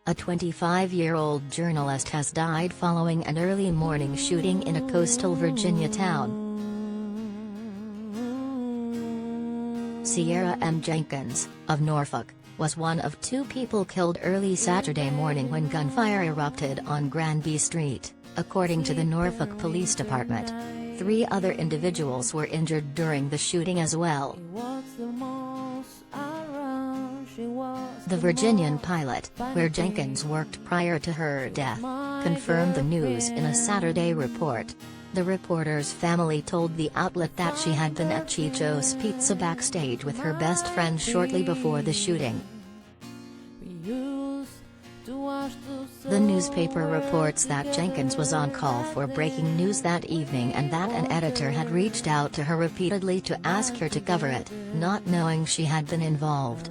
A 25-year-old journalist has died following an early morning shooting in a coastal Virginia town. Sierra M. Jenkins, of Norfolk, was one of two people killed early Saturday morning when gunfire erupted on Granby Street, according to the Norfolk Police Department. 3 other individuals were injured during the shooting as well. The Virginian-Pilot, where Jenkins worked prior to her death, confirmed the news in a Saturday report. The reporter's family told the outlet that she had been at Chicho's Pizza backstage with her best friend shortly before the shooting. The newspaper reports that Jenkins was on call for breaking news that evening and that an editor had reached out to her repeatedly to ask her to cover it, not knowing she had been involved.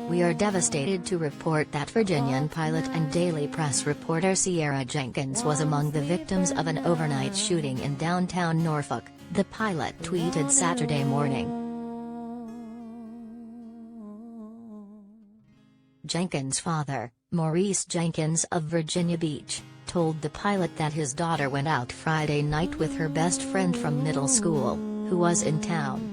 "We are devastated to report that Virginian-Pilot and Daily Press reporter Sierra Jenkins was among the victims of an overnight shooting in downtown Norfolk," the pilot tweeted Saturday morning. Jenkins' father, Maurice Jenkins of Virginia Beach, told the pilot that his daughter went out Friday night with her best friend from middle school, who was in town.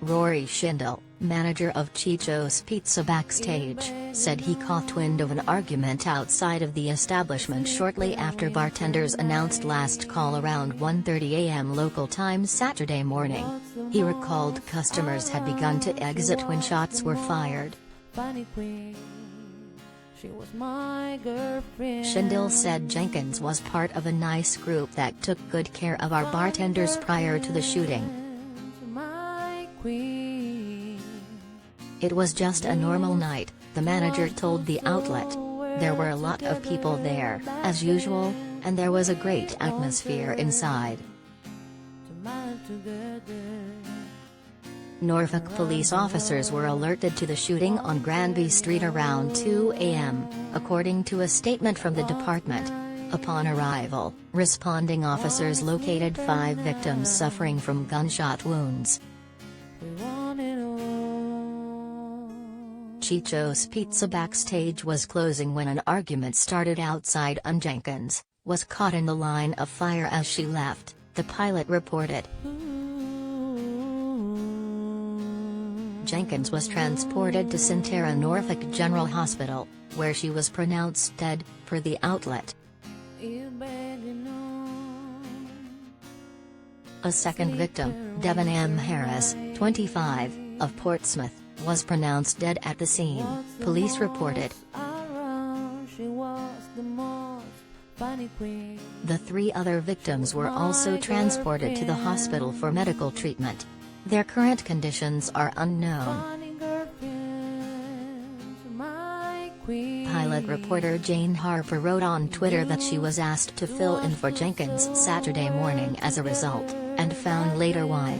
Rory Schindel, manager of Chicho's Pizza backstage, said he caught wind of an argument outside of the establishment shortly after bartenders announced last call around 1:30 a.m. local time Saturday morning. He recalled customers had begun to exit when shots were fired. Schindel said Jenkins was part of a nice group that took good care of our bartenders prior to the shooting. "It was just a normal night," the manager told the outlet. "There were a lot of people there, as usual, and there was a great atmosphere inside." Norfolk police officers were alerted to the shooting on Granby Street around 2 a.m., according to a statement from the department. Upon arrival, responding officers located 5 victims suffering from gunshot wounds. Chicho's Pizza backstage was closing when an argument started outside and Jenkins was caught in the line of fire as she left, the pilot reported. Jenkins was transported to Centera Norfolk General Hospital, where she was pronounced dead, per the outlet. A second victim, Devin M. Harris, 25, of Portsmouth, was pronounced dead at the scene, police reported. The 3 other victims were also transported to the hospital for medical treatment. Their current conditions are unknown. Pilot reporter Jane Harper wrote on Twitter that she was asked to fill in for Jenkins Saturday morning as a result, and found later why.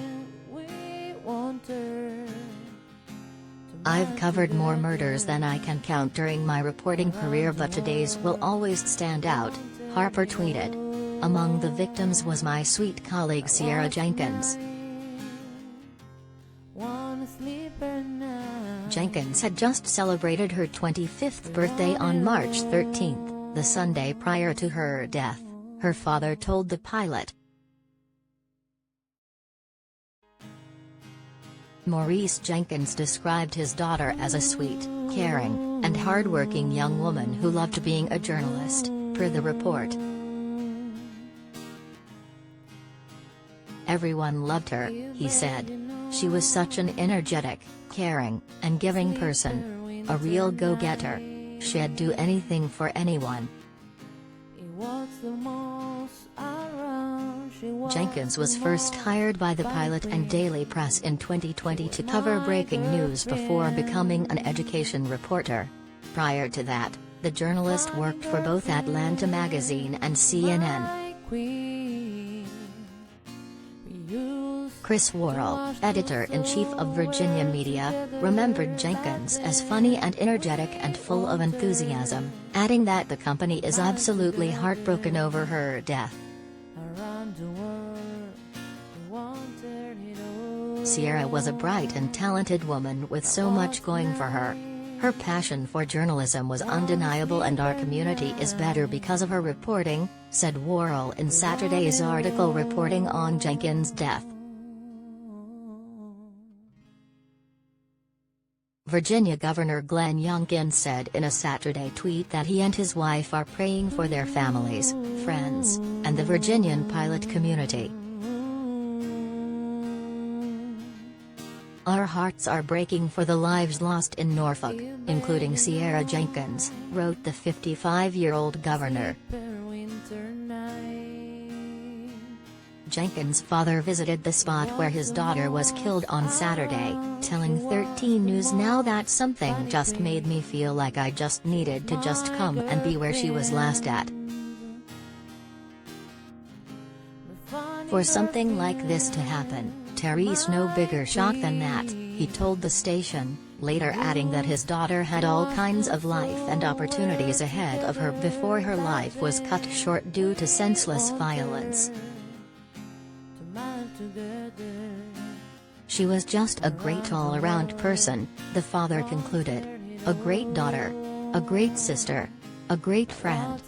"I've covered more murders than I can count during my reporting career, but today's will always stand out," Harper tweeted. "Among the victims was my sweet colleague Sierra Jenkins." Jenkins had just celebrated her 25th birthday on March 13, the Sunday prior to her death, her father told the pilot. Maurice Jenkins described his daughter as a sweet, caring, and hardworking young woman who loved being a journalist, per the report. "Everyone loved her," he said. "She was such an energetic, caring, and giving person. A real go-getter. She'd do anything for anyone." Jenkins was first hired by the Pilot and Daily Press in 2020 to cover breaking news before becoming an education reporter. Prior to that, the journalist worked for both Atlanta Magazine and CNN. Chris Worrell, editor-in-chief of Virginia Media, remembered Jenkins as funny and energetic and full of enthusiasm, adding that the company is absolutely heartbroken over her death. Sierra was a bright and talented woman with so much going for her. Her passion for journalism was undeniable, and our community is better because of her reporting, said Worrell in Saturday's article reporting on Jenkins' death. Virginia Governor Glenn Youngkin said in a Saturday tweet that he and his wife are praying for their families, friends, and the Virginian-Pilot community. "Our hearts are breaking for the lives lost in Norfolk, including Sierra Jenkins," wrote the 55-year-old governor. Jenkins' father visited the spot where his daughter was killed on Saturday, telling 13 News Now that "something just made me feel like I just needed to just come and be where she was last at. For something like this to happen, Terry's no bigger shock than that," he told the station, later adding that his daughter had all kinds of life and opportunities ahead of her before her life was cut short due to senseless violence. "She was just a great all-around person," the father concluded. "A great daughter. A great sister. A great friend."